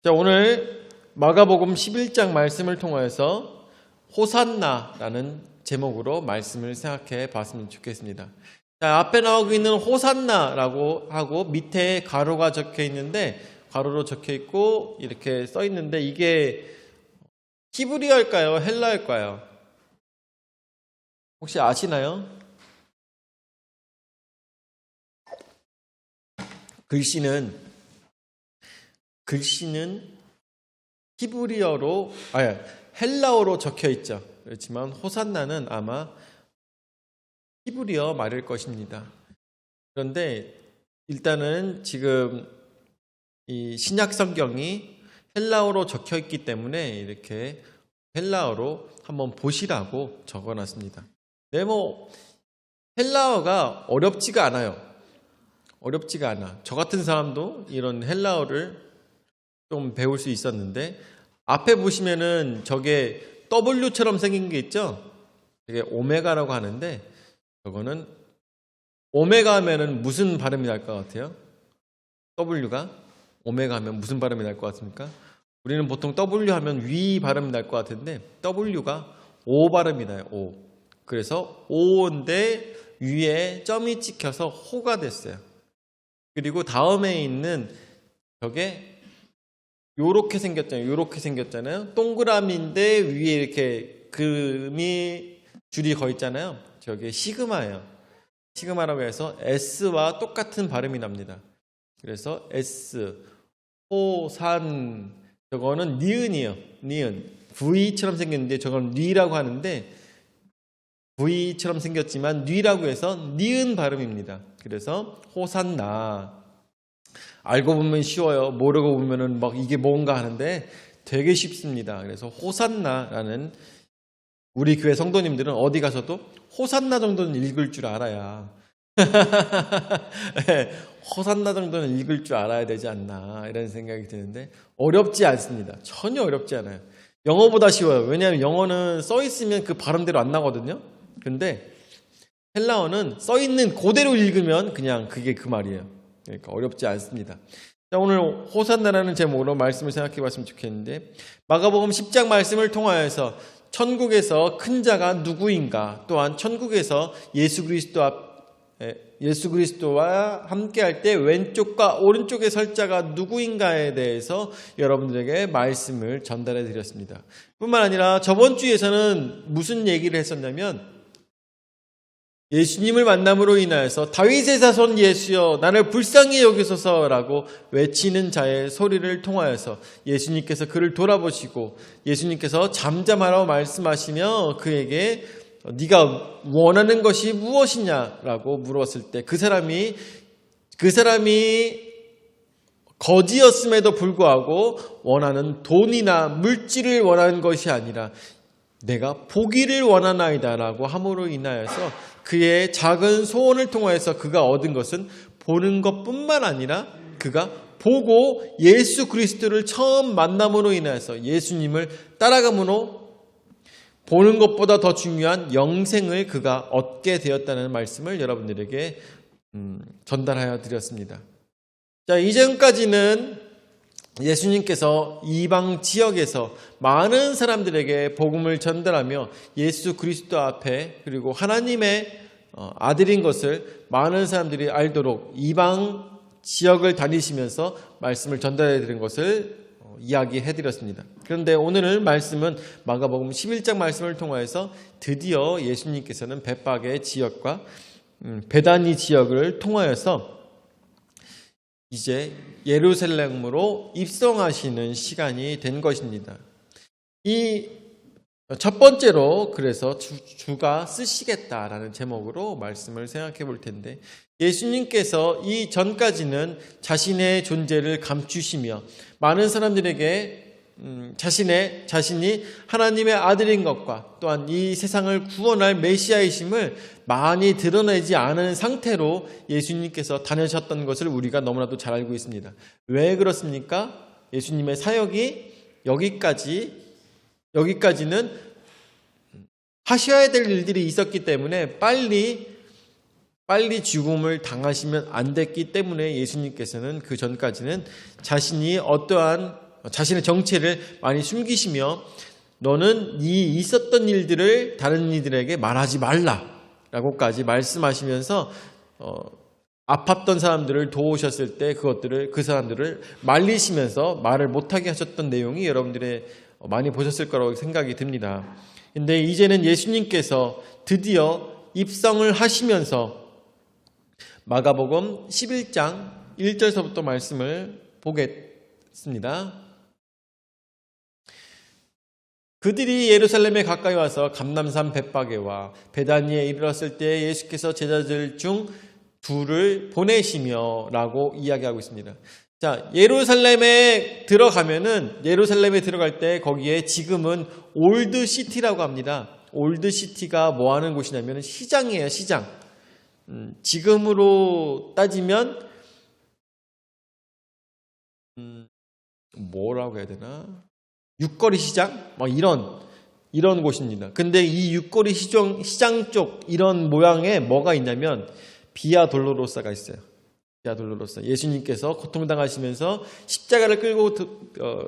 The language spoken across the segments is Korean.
자, 오늘 마가복음 11장 말씀을 통하여서 호산나라는 제목으로 말씀을 생각해 봤으면 좋겠습니다. 자, 앞에 나오고 있는 호산나라고 하고 밑에 가로가 적혀 있는데, 가로로 적혀 있고 이렇게 써 있는데, 이게 히브리어일까요? 헬라어일까요? 혹시 아시나요? 글씨는 히브리어로, 헬라어로 적혀 있죠. 그렇지만 호산나는 아마 히브리어 말일 것입니다. 그런데 일단은 지금 이 신약 성경이 헬라어로 적혀 있기 때문에 이렇게 헬라어로 한번 보시라고 적어놨습니다. 네, 헬라어가 어렵지가 않아요. 어렵지가 않아. 저 같은 사람도 이런 헬라어를 좀 배울 수 있었는데, 앞에 보시면은 저게 W처럼 생긴 게 있죠? 이게 오메가라고 하는데, 저거는 오메가 하면은 무슨 발음이 날 것 같아요? W가 오메가 하면 무슨 발음이 날 것 같습니까? 우리는 보통 W 하면 위 발음이 날 것 같은데 W가 O 발음이 나요. O. 그래서 O인데 위에 점이 찍혀서 호가 됐어요. 그리고 다음에 있는 저게 요렇게 생겼잖아요. 동그라미인데 위에 이렇게 금이 줄이 거 있잖아요. 저게 시그마예요. 시그마라고 해서 S와 똑같은 발음이 납니다. 그래서 S, 호산, 저거는 니은이에요. 니은. V처럼 생겼는데 저건 니라고 하는데, V처럼 생겼지만 니라고 해서 니은 발음입니다. 그래서 호산나. 알고 보면 쉬워요. 모르고 보면은 막 이게 뭔가 하는데 되게 쉽습니다. 그래서 호산나라는, 우리 교회 성도님들은 어디 가서도 호산나 정도는 읽을 줄 알아야 호산나 정도는 읽을 줄 알아야 되지 않나, 이런 생각이 드는데 어렵지 않습니다. 전혀 어렵지 않아요. 영어보다 쉬워요. 왜냐하면 영어는 써 있으면 그 발음대로 안 나거든요. 근데 헬라어는 써 있는 그대로 읽으면 그냥 그게 그 말이에요. 그러니까 어렵지 않습니다. 자, 오늘 호산나라는 제목으로 말씀을 생각해 봤으면 좋겠는데, 마가복음 10장 말씀을 통하여서 천국에서 큰 자가 누구인가, 또한 천국에서 예수 그리스도와 함께할 때 왼쪽과 오른쪽에 설 자가 누구인가에 대해서 여러분들에게 말씀을 전달해 드렸습니다. 뿐만 아니라 저번 주에서는 무슨 얘기를 했었냐면, 예수님을 만남으로 인하여서 다윗의 자손 예수여 나를 불쌍히 여기소서라고 외치는 자의 소리를 통하여서 예수님께서 그를 돌아보시고 예수님께서 잠잠하라고 말씀하시며 그에게 네가 원하는 것이 무엇이냐라고 물었을 때 그 사람이 거지였음에도 불구하고 원하는 돈이나 물질을 원하는 것이 아니라 내가 보기를 원하나이다라고 함으로 인하여서 그의 작은 소원을 통하여서 그가 얻은 것은 보는 것뿐만 아니라 그가 보고 예수 그리스도를 처음 만남으로 인하여서 예수님을 따라감으로 보는 것보다 더 중요한 영생을 그가 얻게 되었다는 말씀을 여러분들에게 전달하여 드렸습니다. 자, 이전까지는 예수님께서 이방 지역에서 많은 사람들에게 복음을 전달하며 예수 그리스도 앞에, 그리고 하나님의 아들인 것을 많은 사람들이 알도록 이방 지역을 다니시면서 말씀을 전달해 드린 것을 이야기해 드렸습니다. 그런데 오늘 말씀은 마가복음 11장 말씀을 통하여서 드디어 예수님께서는 벳박의 지역과 베다니 지역을 통하여서 이제 예루살렘으로 입성하시는 시간이 된 것입니다. 이 첫 번째로 그래서 주가 쓰시겠다라는 제목으로 말씀을 생각해 볼 텐데, 예수님께서 이 전까지는 자신의 존재를 감추시며 많은 사람들에게 자신이 하나님의 아들인 것과 또한 이 세상을 구원할 메시아이심을 많이 드러내지 않은 상태로 예수님께서 다니셨던 것을 우리가 너무나도 잘 알고 있습니다. 왜 그렇습니까? 예수님의 사역이 여기까지는 하셔야 될 일들이 있었기 때문에 빨리 죽음을 당하시면 안 됐기 때문에 예수님께서는 그 전까지는 자신이 어떠한 자신의 정체를 많이 숨기시며 너는 이 있었던 일들을 다른 이들에게 말하지 말라라고까지 말씀하시면서 아팠던 사람들을 도우셨을 때 그 사람들을 말리시면서 말을 못하게 하셨던 내용이 여러분들의 많이 보셨을 거라고 생각이 듭니다. 근데 이제는 예수님께서 드디어 입성을 하시면서 마가복음 11장 1절서부터 말씀을 보겠습니다. 그들이 예루살렘에 가까이 와서 감람산 벳바게와 베다니에 이르렀을 때 예수께서 제자들 중 둘을 보내시며 라고 이야기하고 있습니다. 자, 예루살렘에 들어갈 때 거기에 지금은 올드시티라고 합니다. 올드시티가 뭐 하는 곳이냐면 시장이에요, 시장. 지금으로 따지면 뭐라고 해야 되나? 육거리 시장? 뭐 이런 곳입니다. 근데 이 육거리 시장 쪽 이런 모양에 뭐가 있냐면 비아 돌로로사가 있어요. 비아 돌로로사. 예수님께서 고통당하시면서 십자가를 끌고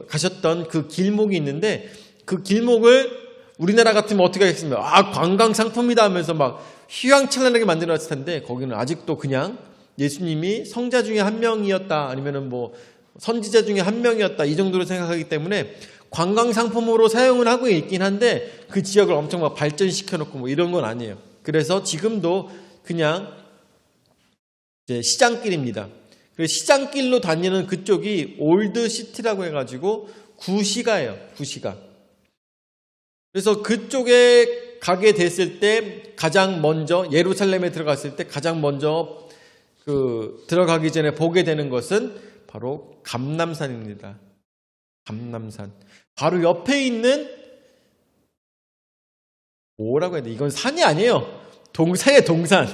가셨던 그 길목이 있는데 그 길목을 우리나라 같으면 어떻게 하겠습니까? 관광 상품이다 하면서 막 휘황찬란하게 만들어놨을 텐데 거기는 아직도 그냥 예수님이 성자 중에 한 명이었다 아니면은 뭐 선지자 중에 한 명이었다 이 정도로 생각하기 때문에 관광 상품으로 사용을 하고 있긴 한데 그 지역을 엄청 막 발전시켜 놓고 뭐 이런 건 아니에요. 그래서 지금도 그냥 이제 시장길입니다. 그래서 시장길로 다니는 그쪽이 올드시티라고 해가지고 구시가예요. 구시가. 그래서 그쪽에 가게 됐을 때 가장 먼저 예루살렘에 들어갔을 때 가장 먼저 들어가기 전에 보게 되는 것은 바로 감람산입니다. 감람산. 바로 옆에 있는 뭐라고 해야 돼? 이건 산이 아니에요. 동산이에요, 동산.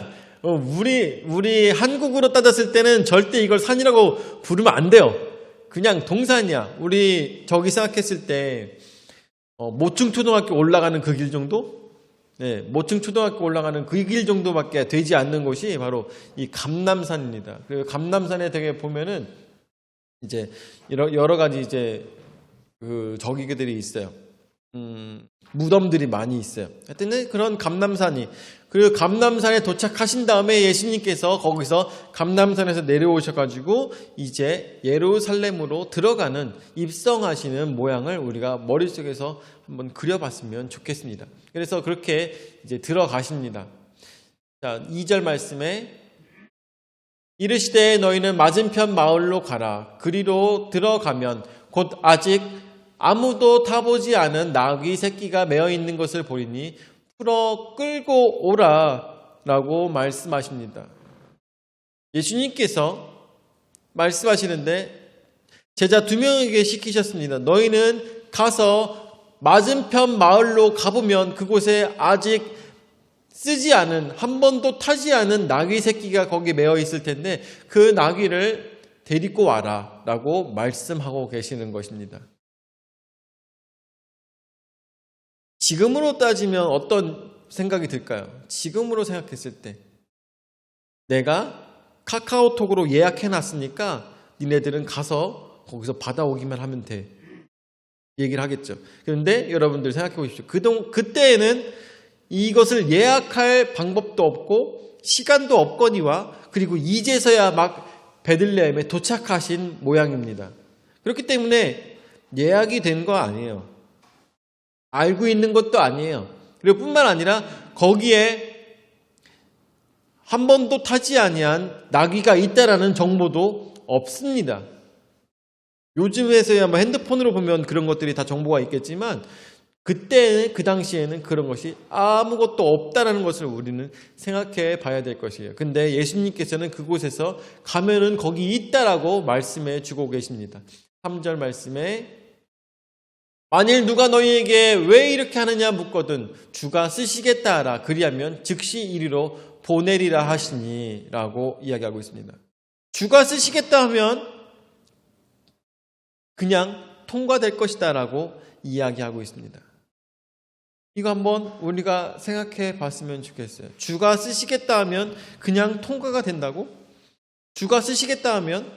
우리 한국으로 따졌을 때는 절대 이걸 산이라고 부르면 안 돼요. 그냥 동산이야. 우리 저기 생각했을 때 모충초등학교 올라가는 그 길 정도? 네, 모충초등학교 올라가는 그 길 정도밖에 되지 않는 곳이 바로 이 감람산입니다. 그리고 감람산에 되게 보면은 이제 여러 가지 이제 저기들이 있어요. 무덤들이 많이 있어요. 하여튼 그런 감람산이 그리고 감람산에 도착하신 다음에 예수님께서 거기서 감람산에서 내려오셔가지고 이제 예루살렘으로 들어가는 입성하시는 모양을 우리가 머릿속에서 한번 그려봤으면 좋겠습니다. 그래서 그렇게 이제 들어가십니다. 자, 2절 말씀에 이르시되 너희는 맞은편 마을로 가라. 그리로 들어가면 곧 아직 아무도 타보지 않은 나귀 새끼가 매어 있는 것을 보리니 풀어 끌고 오라 라고 말씀하십니다. 예수님께서 말씀하시는데 제자 2명에게 시키셨습니다. 너희는 가서 맞은편 마을로 가보면 그곳에 아직 쓰지 않은 한 번도 타지 않은 나귀 새끼가 거기 매어 있을 텐데 그 나귀를 데리고 와라 라고 말씀하고 계시는 것입니다. 지금으로 따지면 어떤 생각이 들까요? 지금으로 생각했을 때 내가 카카오톡으로 예약해놨으니까 니네들은 가서 거기서 받아오기만 하면 돼. 얘기를 하겠죠. 그런데 여러분들 생각해 보십시오. 그때에는 이것을 예약할 방법도 없고 시간도 없거니와 그리고 이제서야 막 베들레헴에 도착하신 모양입니다. 그렇기 때문에 예약이 된 거 아니에요. 알고 있는 것도 아니에요. 그리고 뿐만 아니라 거기에 한 번도 타지 아니한 나귀가 있다라는 정보도 없습니다. 요즘에서야 뭐 핸드폰으로 보면 그런 것들이 다 정보가 있겠지만 그 당시에는 그런 것이 아무것도 없다라는 것을 우리는 생각해 봐야 될 것이에요. 근데 예수님께서는 그곳에서 가면은 거기 있다라고 말씀해 주고 계십니다. 3절 말씀에 만일 누가 너희에게 왜 이렇게 하느냐 묻거든 주가 쓰시겠다 하라. 그리하면 즉시 이리로 보내리라 하시니 라고 이야기하고 있습니다. 주가 쓰시겠다 하면 그냥 통과될 것이다 라고 이야기하고 있습니다. 이거 한번 우리가 생각해 봤으면 좋겠어요. 주가 쓰시겠다 하면 그냥 통과가 된다고? 주가 쓰시겠다 하면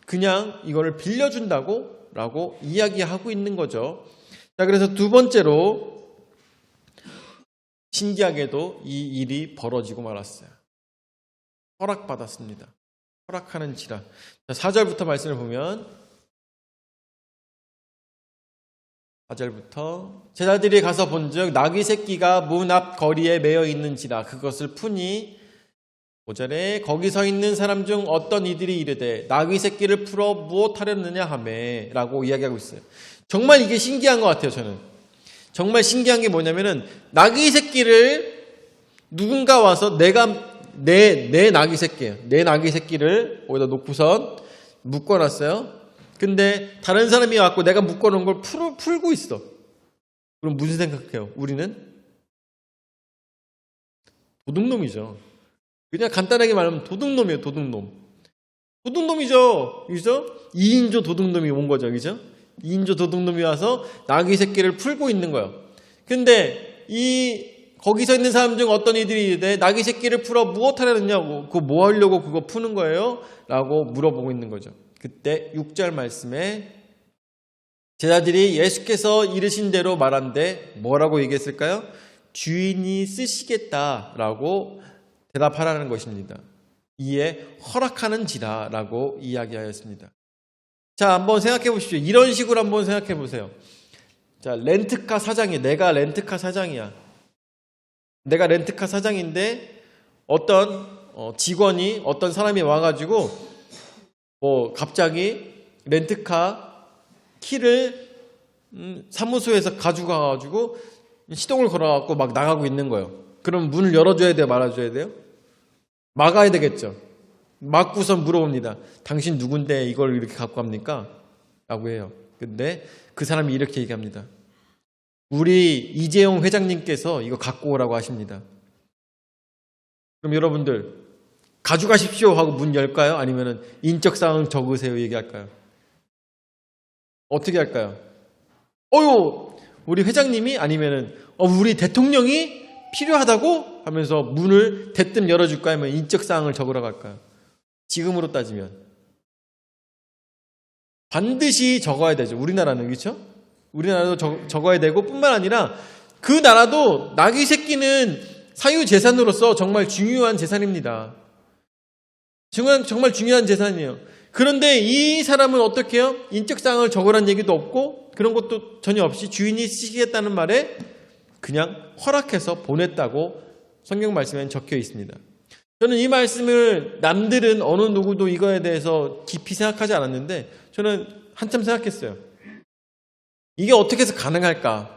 그냥 이거를 빌려준다고? 라고 이야기하고 있는 거죠. 자, 그래서 두 번째로 신기하게도 이 일이 벌어지고 말았어요. 허락받았습니다. 허락하는지라. 4절부터 말씀을 보면 4절부터 제자들이 가서 본즉 나귀 새끼가 문 앞 거리에 매여 있는지라 그것을 푸니 5절에 거기 서 있는 사람 중 어떤 이들이 이르되 나귀 새끼를 풀어 무엇하려느냐 하매 라고 이야기하고 있어요. 정말 이게 신기한 것 같아요. 저는 정말 신기한 게 뭐냐면은 나귀 새끼를 누군가 와서 내가 내 나귀 새끼예요. 내 나귀 새끼를 거기다 놓고선 묶어놨어요. 근데 다른 사람이 왔고 내가 묶어놓은 걸 풀고 있어. 그럼 무슨 생각해요? 우리는 도둑놈이죠. 그냥 간단하게 말하면 도둑놈이에요. 도둑놈이죠. 그죠? 2인조 도둑놈이 온 거죠. 그죠? 2인조 도둑놈이 와서 나귀 새끼를 풀고 있는 거예요. 근데 거기서 있는 사람 중 어떤 이들이 이르되 나귀 새끼를 풀어 무엇하려느냐고, 그거 뭐 하려고 그거 푸는 거예요? 라고 물어보고 있는 거죠. 그때 6절 말씀에 제자들이 예수께서 이르신 대로 말한데 뭐라고 얘기했을까요? 주인이 쓰시겠다라고 대답하라는 것입니다. 이에 허락하는지라 라고 이야기하였습니다. 자, 한번 생각해 보십시오. 이런 식으로 한번 생각해 보세요. 자, 렌트카 사장이, 내가 렌트카 사장이야. 내가 렌트카 사장인데 어떤 직원이, 어떤 사람이 와가지고 갑자기 렌트카 키를 사무소에서 가져가가지고 시동을 걸어갖고 막 나가고 있는 거예요. 그럼 문을 열어줘야 돼요? 말아줘야 돼요? 막아야 되겠죠. 막고선 물어봅니다. 당신 누군데 이걸 이렇게 갖고 갑니까? 라고 해요. 근데 그 사람이 이렇게 얘기합니다. 우리 이재용 회장님께서 이거 갖고 오라고 하십니다. 그럼 여러분들 가져가십시오 하고 문 열까요? 아니면 인적사항 적으세요 얘기할까요? 어떻게 할까요? 우리 회장님이 아니면은 우리 대통령이 필요하다고 하면서 문을 대뜸 열어줄까요? 아니면 인적사항을 적으라고 할까요? 지금으로 따지면 반드시 적어야 되죠. 우리나라는. 그렇죠? 우리나라도 적어야 되고 뿐만 아니라 그 나라도 나귀 새끼는 사유재산으로서 정말 중요한 재산입니다. 정말 중요한 재산이에요. 그런데 이 사람은 어떻게 해요? 인적사항을 적으라는 얘기도 없고 그런 것도 전혀 없이 주인이 쓰시겠다는 말에 그냥 허락해서 보냈다고 성경 말씀에는 적혀 있습니다. 저는 이 말씀을 남들은 어느 누구도 이거에 대해서 깊이 생각하지 않았는데 저는 한참 생각했어요. 이게 어떻게 해서 가능할까?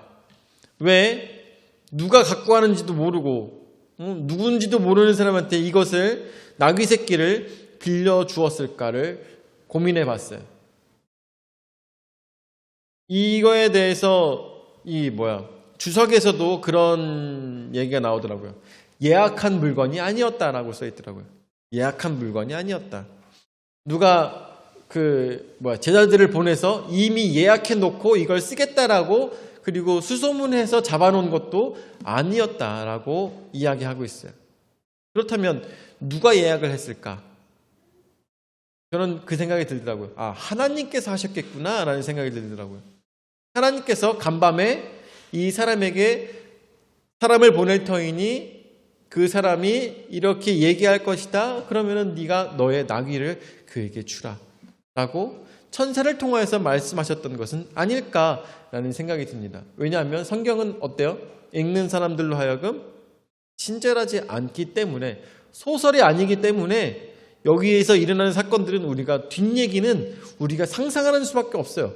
왜 누가 갖고 가는지도 모르고 누군지도 모르는 사람한테 이것을 나귀 새끼를 빌려주었을까를 고민해 봤어요. 이거에 대해서 주석에서도 그런 얘기가 나오더라고요. 예약한 물건이 아니었다라고 써 있더라고요. 예약한 물건이 아니었다. 누가 제자들을 보내서 이미 예약해 놓고 이걸 쓰겠다라고 그리고 수소문해서 잡아놓은 것도 아니었다라고 이야기하고 있어요. 그렇다면 누가 예약을 했을까? 저는 그 생각이 들더라고요. 하나님께서 하셨겠구나라는 생각이 들더라고요. 하나님께서 간밤에 이 사람에게 사람을 보낼 터이니 그 사람이 이렇게 얘기할 것이다. 그러면은 네가 너의 나귀를 그에게 주라. 라고 천사를 통하여서 말씀하셨던 것은 아닐까라는 생각이 듭니다. 왜냐하면 성경은 어때요? 읽는 사람들로 하여금 친절하지 않기 때문에 소설이 아니기 때문에 여기에서 일어나는 사건들은 우리가 뒷얘기는 우리가 상상하는 수밖에 없어요.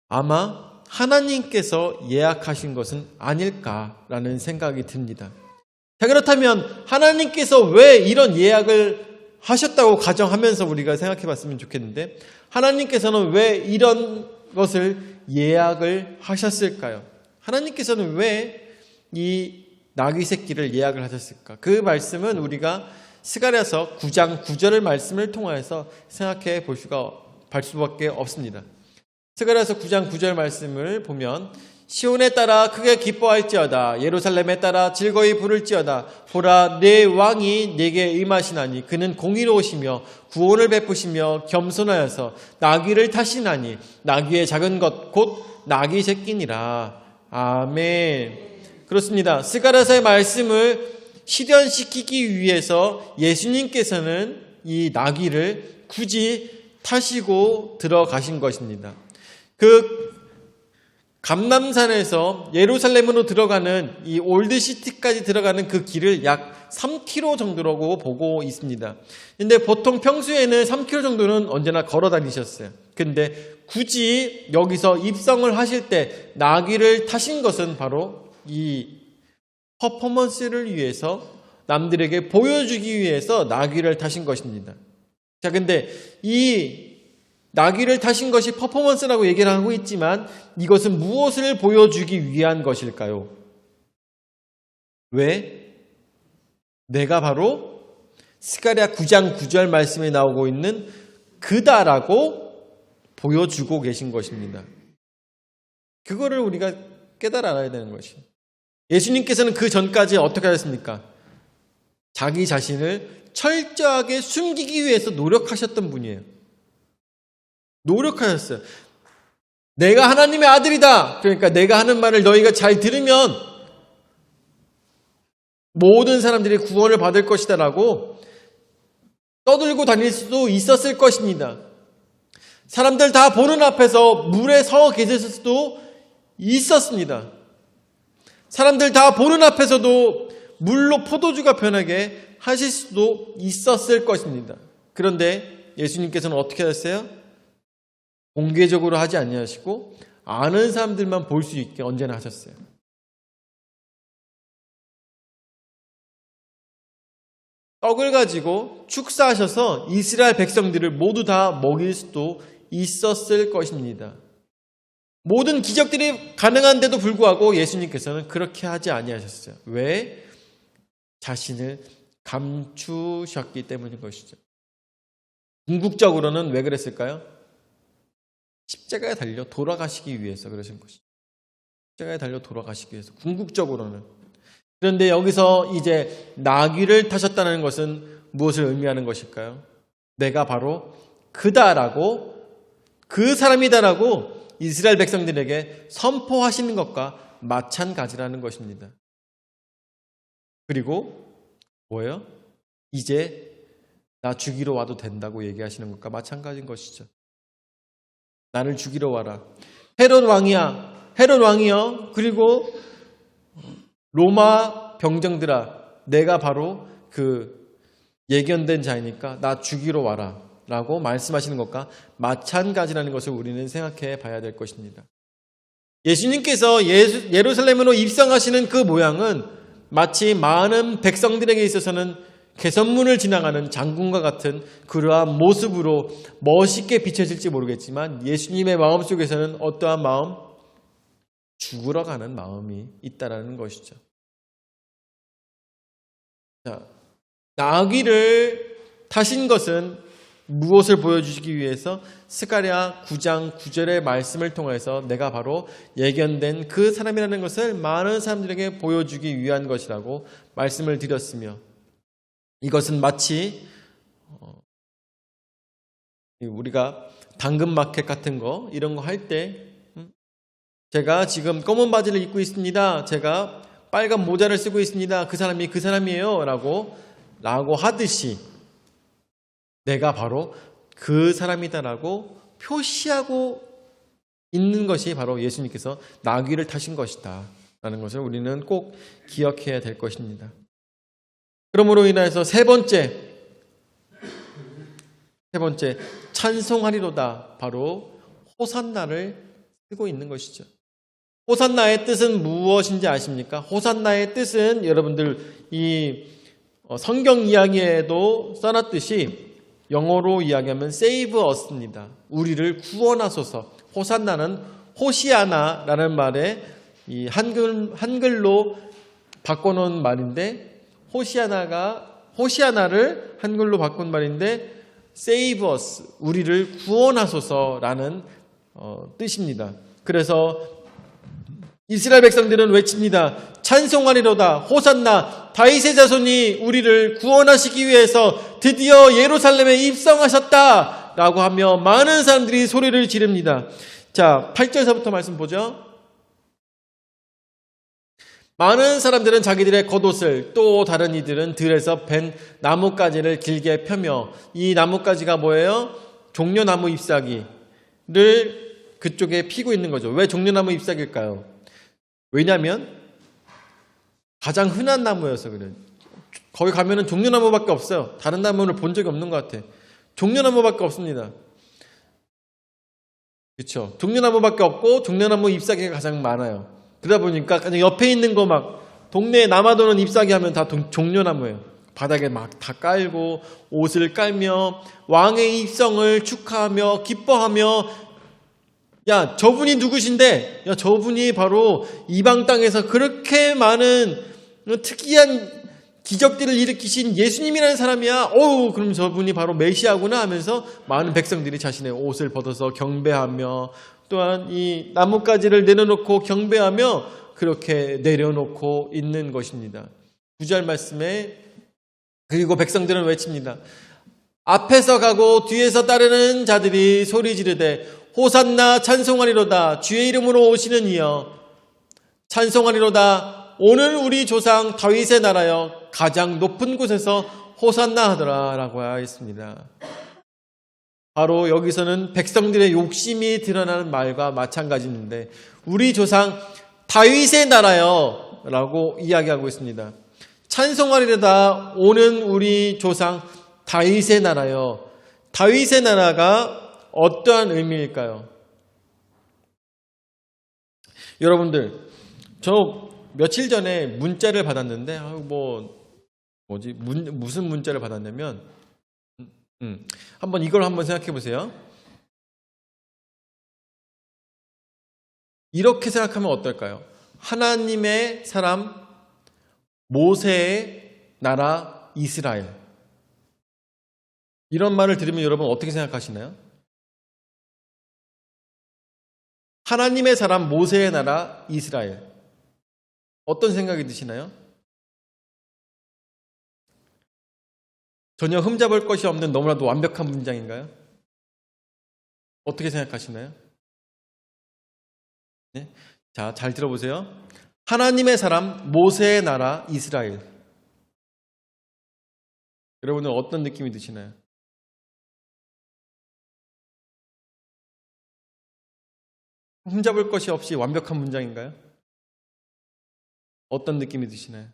아마 하나님께서 예약하신 것은 아닐까라는 생각이 듭니다. 자, 그렇다면 하나님께서 왜 이런 예약을 하셨다고 가정하면서 우리가 생각해 봤으면 좋겠는데 하나님께서는 왜 이런 것을 예약을 하셨을까요? 하나님께서는 왜 이 나귀 새끼를 예약을 하셨을까? 그 말씀은 우리가 스가랴서 9장 9절의 말씀을 통해서 생각해 볼 수밖에 없습니다. 스가랴서 9장 9절 말씀을 보면 시온에 따라 크게 기뻐할지어다. 예루살렘에 따라 즐거이 부를지어다. 보라, 내 왕이 내게 임하시나니 그는 공의로우시며 구원을 베푸시며 겸손하여서 나귀를 타시나니 나귀의 작은 것 곧 나귀 새끼니라. 아멘. 그렇습니다. 스가랴서의 말씀을 실현시키기 위해서 예수님께서는 이 나귀를 굳이 타시고 들어가신 것입니다. 그 감람산에서 예루살렘으로 들어가는 이 올드시티까지 들어가는 그 길을 약 3km 정도라고 보고 있습니다. 근데 보통 평소에는 3km 정도는 언제나 걸어 다니셨어요. 근데 굳이 여기서 입성을 하실 때 나귀를 타신 것은 바로 이 퍼포먼스를 위해서 남들에게 보여주기 위해서 나귀를 타신 것입니다. 자, 근데 이 나귀를 타신 것이 퍼포먼스라고 얘기를 하고 있지만 이것은 무엇을 보여주기 위한 것일까요? 왜? 내가 바로 스가랴 9장 9절 말씀에 나오고 있는 그다라고 보여주고 계신 것입니다. 그거를 우리가 깨달아 알아야 되는 것이에요. 예수님께서는 그 전까지 어떻게 하셨습니까? 자기 자신을 철저하게 숨기기 위해서 노력하셨던 분이에요. 노력하셨어요. 내가 하나님의 아들이다. 그러니까 내가 하는 말을 너희가 잘 들으면 모든 사람들이 구원을 받을 것이다 라고 떠들고 다닐 수도 있었을 것입니다. 사람들 다 보는 앞에서 물에 서 계실 수도 있었습니다. 사람들 다 보는 앞에서도 물로 포도주가 변하게 하실 수도 있었을 것입니다. 그런데 예수님께서는 어떻게 하셨어요? 공개적으로 하지 아니하시고 아는 사람들만 볼 수 있게 언제나 하셨어요. 떡을 가지고 축사하셔서 이스라엘 백성들을 모두 다 먹일 수도 있었을 것입니다. 모든 기적들이 가능한데도 불구하고 예수님께서는 그렇게 하지 아니하셨어요. 왜? 자신을 감추셨기 때문인 것이죠. 궁극적으로는 왜 그랬을까요? 십자가에 달려 돌아가시기 위해서 그러신 것이죠. 십자가에 달려 돌아가시기 위해서 궁극적으로는. 그런데 여기서 이제 나귀를 타셨다는 것은 무엇을 의미하는 것일까요? 내가 바로 그다라고 그 사람이다라고 이스라엘 백성들에게 선포하시는 것과 마찬가지라는 것입니다. 그리고 뭐예요? 이제 나 죽이러 와도 된다고 얘기하시는 것과 마찬가지인 것이죠. 나를 죽이러 와라. 헤롯 왕이야. 헤롯 왕이여. 그리고 로마 병정들아. 내가 바로 그 예견된 자이니까 나 죽이러 와라. 라고 말씀하시는 것과 마찬가지라는 것을 우리는 생각해 봐야 될 것입니다. 예수님께서 예루살렘으로 입성하시는 그 모양은 마치 많은 백성들에게 있어서는 개선문을 지나가는 장군과 같은 그러한 모습으로 멋있게 비춰질지 모르겠지만 예수님의 마음속에서는 어떠한 마음? 죽으러 가는 마음이 있다라는 것이죠. 자, 나귀를 타신 것은 무엇을 보여주시기 위해서? 스가랴 9장 9절의 말씀을 통해서 내가 바로 예견된 그 사람이라는 것을 많은 사람들에게 보여주기 위한 것이라고 말씀을 드렸으며 이것은 마치 우리가 당근마켓 같은 거 이런 거 할 때 제가 지금 검은 바지를 입고 있습니다. 제가 빨간 모자를 쓰고 있습니다. 그 사람이 그 사람이에요. 라고 하듯이 내가 바로 그 사람이다라고 표시하고 있는 것이 바로 예수님께서 나귀를 타신 것이다 라는 것을 우리는 꼭 기억해야 될 것입니다. 그러므로 인해서 세 번째 찬송하리로다 바로 호산나를 쓰고 있는 것이죠. 호산나의 뜻은 무엇인지 아십니까? 호산나의 뜻은 여러분들 이 성경 이야기에도 써놨듯이 영어로 이야기하면 save us입니다. 우리를 구원하소서. 호산나는 호시아나라는 말에 이 한글로 바꿔놓은 말인데 호시아나를 한글로 바꾼 말인데 save us, 우리를 구원하소서라는 뜻입니다. 그래서 이스라엘 백성들은 외칩니다. 찬송하리로다. 호산나. 다윗의 자손이 우리를 구원하시기 위해서 드디어 예루살렘에 입성하셨다. 라고 하며 많은 사람들이 소리를 지릅니다. 자, 8절서부터 말씀 보죠. 많은 사람들은 자기들의 겉옷을, 또 다른 이들은 들에서 벤 나뭇가지를 길게 펴며, 이 나뭇가지가 뭐예요? 종려나무 잎사귀를 그쪽에 피고 있는 거죠. 왜 종려나무 잎사귀일까요? 왜냐하면 가장 흔한 나무여서 그래요. 거기 가면은 종려나무밖에 없어요. 다른 나무를 본 적이 없는 것 같아. 종려나무밖에 없습니다. 그렇죠. 종려나무밖에 없고 종려나무 잎사귀가 가장 많아요. 그러다 보니까 그냥 옆에 있는 거 막 동네에 남아도는 잎사귀 하면 다 종려나무예요. 바닥에 막 다 깔고 옷을 깔며 왕의 입성을 축하하며 기뻐하며, 야, 저분이 누구신데? 야, 저분이 바로 이방 땅에서 그렇게 많은 특이한 기적들을 일으키신 예수님이라는 사람이야. 어우, 그럼 저분이 바로 메시아구나 하면서 많은 백성들이 자신의 옷을 벗어서 경배하며, 또한 이 나뭇가지를 내려놓고 경배하며 그렇게 내려놓고 있는 것입니다. 9절 말씀에 그리고 백성들은 외칩니다. 앞에서 가고 뒤에서 따르는 자들이 소리 지르되 호산나 찬송하리로다. 주의 이름으로 오시는 이여 찬송하리로다. 오늘 우리 조상 다윗의 나라여 가장 높은 곳에서 호산나 하더라 라고 하였습니다. 바로 여기서는 백성들의 욕심이 드러나는 말과 마찬가지인데, 우리 조상 다윗의 나라여 라고 이야기하고 있습니다. 찬송하리로다. 오는 우리 조상 다윗의 나라여. 다윗의 나라가 어떠한 의미일까요? 여러분들, 저 며칠 전에 문자를 받았는데, 무슨 문자를 받았냐면, 이걸 한번 생각해 보세요. 이렇게 생각하면 어떨까요? 하나님의 사람 모세의 나라 이스라엘. 이런 말을 들으면 여러분 어떻게 생각하시나요? 하나님의 사람 모세의 나라 이스라엘. 어떤 생각이 드시나요? 전혀 흠잡을 것이 없는 너무나도 완벽한 문장인가요? 어떻게 생각하시나요? 네? 자, 잘 들어보세요. 하나님의 사람 모세의 나라 이스라엘. 여러분은 어떤 느낌이 드시나요? 흠잡을 것이 없이 완벽한 문장인가요? 어떤 느낌이 드시나요?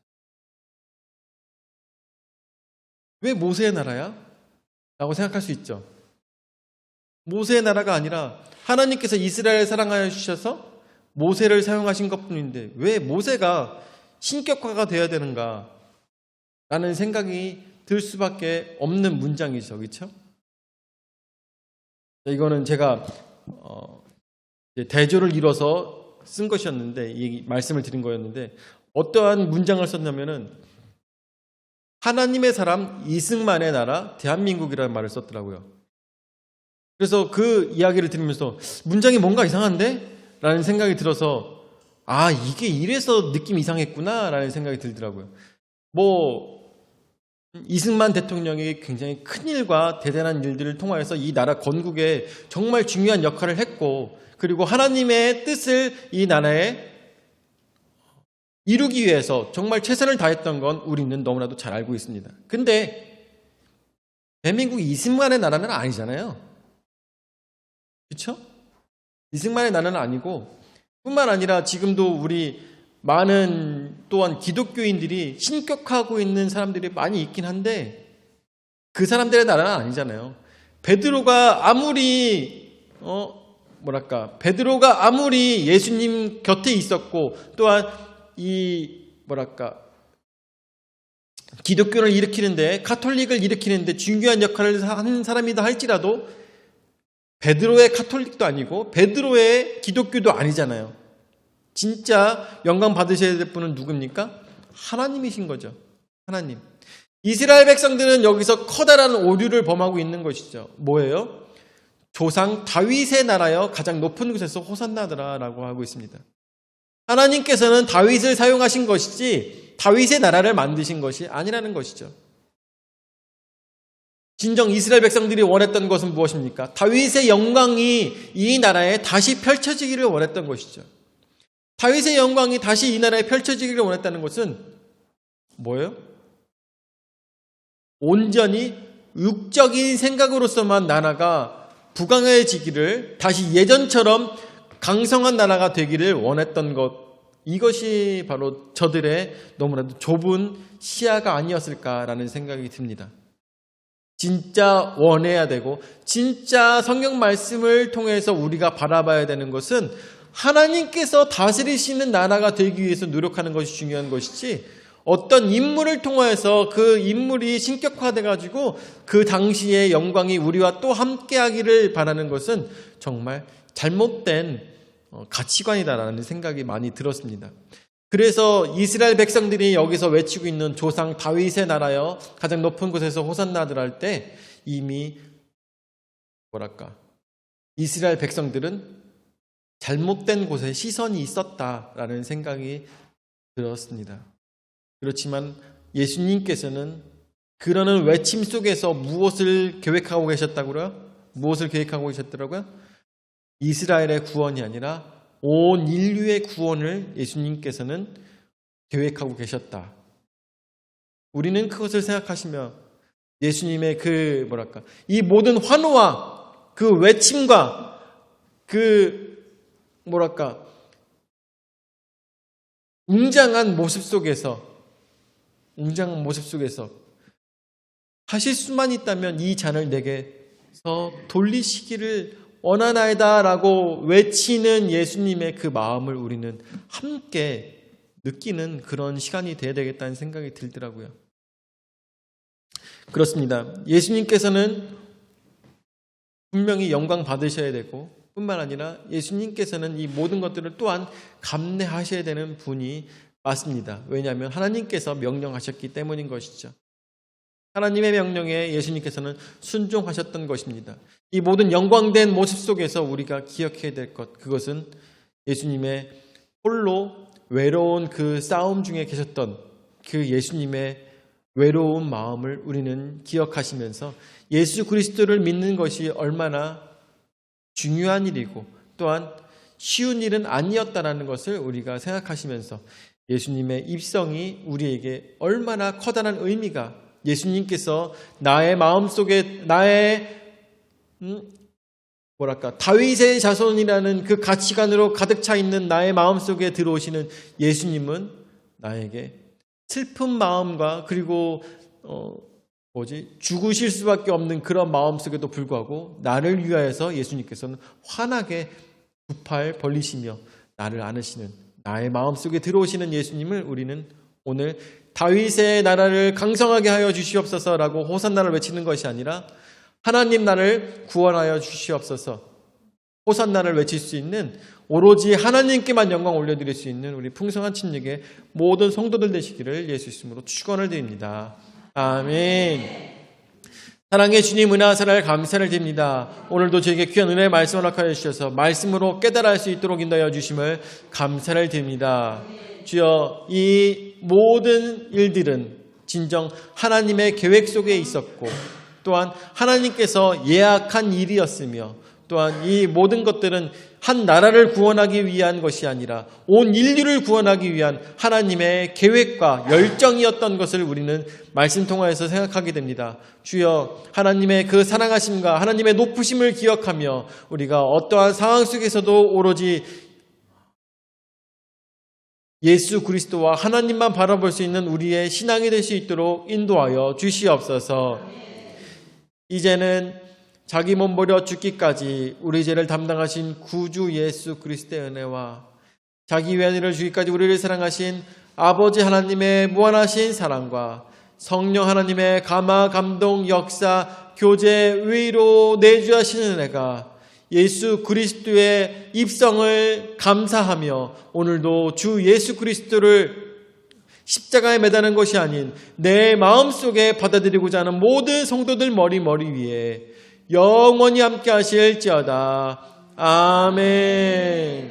왜 모세의 나라야? 라고 생각할 수 있죠. 모세의 나라가 아니라 하나님께서 이스라엘을 사랑하여 주셔서 모세를 사용하신 것뿐인데 왜 모세가 신격화가 되어야 되는가? 라는 생각이 들 수밖에 없는 문장이죠. 그렇죠? 이거는 제가 대조를 이뤄서 쓴 것이었는데, 이 말씀을 드린 거였는데, 어떠한 문장을 썼냐면은 하나님의 사람 이승만의 나라 대한민국이라는 말을 썼더라고요. 그래서 그 이야기를 들으면서 문장이 뭔가 이상한데? 라는 생각이 들어서, 아, 이게 이래서 느낌이 이상했구나 라는 생각이 들더라고요. 이승만 대통령이 굉장히 큰 일과 대단한 일들을 통하여서 이 나라 건국에 정말 중요한 역할을 했고, 그리고 하나님의 뜻을 이 나라에 이루기 위해서 정말 최선을 다했던 건 우리는 너무나도 잘 알고 있습니다. 근데 대한민국이 이승만의 나라는 아니잖아요. 그렇죠? 이승만의 나라는 아니고, 뿐만 아니라 지금도 우리 많은 또한 기독교인들이 신격화하고 있는 사람들이 많이 있긴 한데 그 사람들의 나라는 아니잖아요. 베드로가 아무리 예수님 곁에 있었고, 또한 기독교를 일으키는데, 카톨릭을 일으키는데 중요한 역할을 한 사람이다 할지라도 베드로의 카톨릭도 아니고 베드로의 기독교도 아니잖아요. 진짜 영광 받으셔야 될 분은 누굽니까? 하나님이신 거죠. 하나님. 이스라엘 백성들은 여기서 커다란 오류를 범하고 있는 것이죠. 뭐예요? 조상 다윗의 나라여 가장 높은 곳에서 호산나더라 라고 하고 있습니다. 하나님께서는 다윗을 사용하신 것이지 다윗의 나라를 만드신 것이 아니라는 것이죠. 진정 이스라엘 백성들이 원했던 것은 무엇입니까? 다윗의 영광이 이 나라에 다시 펼쳐지기를 원했던 것이죠. 다윗의 영광이 다시 이 나라에 펼쳐지기를 원했다는 것은 뭐예요? 온전히 육적인 생각으로서만 나라가 부강해지기를, 다시 예전처럼 강성한 나라가 되기를 원했던 것, 이것이 바로 저들의 너무나도 좁은 시야가 아니었을까라는 생각이 듭니다. 진짜 원해야 되고 진짜 성경 말씀을 통해서 우리가 바라봐야 되는 것은 하나님께서 다스리시는 나라가 되기 위해서 노력하는 것이 중요한 것이지, 어떤 인물을 통해서 그 인물이 신격화돼 가지고 그 당시의 영광이 우리와 또 함께하기를 바라는 것은 정말 잘못된 가치관이다라는 생각이 많이 들었습니다. 그래서 이스라엘 백성들이 여기서 외치고 있는 조상 다윗의 나라여 가장 높은 곳에서 호산나들 할 때 이미 이스라엘 백성들은 잘못된 곳에 시선이 있었다라는 생각이 들었습니다. 그렇지만 예수님께서는 그러는 외침 속에서 무엇을 계획하고 계셨다고요? 무엇을 계획하고 계셨더라고요? 이스라엘의 구원이 아니라 온 인류의 구원을 예수님께서는 계획하고 계셨다. 우리는 그것을 생각하시며 예수님의 이 모든 환호와 그 외침과 웅장한 모습 속에서 하실 수만 있다면 이 잔을 내게서 돌리시기를 원하나이다라고 외치는 예수님의 그 마음을 우리는 함께 느끼는 그런 시간이 되어야 되겠다는 생각이 들더라고요. 그렇습니다. 예수님께서는 분명히 영광 받으셔야 되고 뿐만 아니라 예수님께서는 이 모든 것들을 또한 감내하셔야 되는 분이 맞습니다. 왜냐하면 하나님께서 명령하셨기 때문인 것이죠. 하나님의 명령에 예수님께서는 순종하셨던 것입니다. 이 모든 영광된 모습 속에서 우리가 기억해야 될 것, 그것은 예수님의 홀로 외로운 그 싸움 중에 계셨던 그 예수님의 외로운 마음을 우리는 기억하시면서 예수 그리스도를 믿는 것이 얼마나 중요한 일이고 또한 쉬운 일은 아니었다는 것을 우리가 생각하시면서 예수님의 입성이 우리에게 얼마나 커다란 의미가, 예수님께서 나의 마음속에 다윗의 자손이라는 그 가치관으로 가득 차 있는 나의 마음속에 들어오시는 예수님은 나에게 슬픈 마음과 그리고 죽으실 수밖에 없는 그런 마음속에도 불구하고 나를 위하여서 예수님께서는 환하게 두 팔 벌리시며 나를 안으시는, 나의 마음속에 들어오시는 예수님을 우리는 오늘 다윗의 나라를 강성하게 하여 주시옵소서라고 호산나를 외치는 것이 아니라 하나님 나를 구원하여 주시옵소서, 호산나를 외칠 수 있는, 오로지 하나님께만 영광 올려드릴 수 있는 우리 풍성한 침례의 모든 성도들 되시기를 예수 이름으로 축원을 드립니다. 아멘. 사랑의 주님, 은혜와 사랑을 감사를 드립니다. 오늘도 저에게 귀한 은혜의 말씀을 허락하여 주셔서 말씀으로 깨달아 할 수 있도록 인도하여 주심을 감사를 드립니다. 주여, 이 모든 일들은 진정 하나님의 계획 속에 있었고 또한 하나님께서 예약한 일이었으며, 또한 이 모든 것들은 한 나라를 구원하기 위한 것이 아니라 온 인류를 구원하기 위한 하나님의 계획과 열정이었던 것을 우리는 말씀 통하여서 생각하게 됩니다. 주여, 하나님의 그 사랑하심과 하나님의 높으심을 기억하며 우리가 어떠한 상황 속에서도 오로지 예수 그리스도와 하나님만 바라볼 수 있는 우리의 신앙이 될 수 있도록 인도하여 주시옵소서. 이제는 자기 몸 버려 죽기까지 우리 죄를 담당하신 구주 예수 그리스도의 은혜와 자기 위한 일을 주기까지 우리를 사랑하신 아버지 하나님의 무한하신 사랑과 성령 하나님의 감화, 감동, 역사, 교제, 위로 내주하시는 은혜가 예수 그리스도의 입성을 감사하며 오늘도 주 예수 그리스도를 십자가에 매다는 것이 아닌 내 마음속에 받아들이고자 하는 모든 성도들 머리 위에 영원히 함께 하실지어다. 아멘.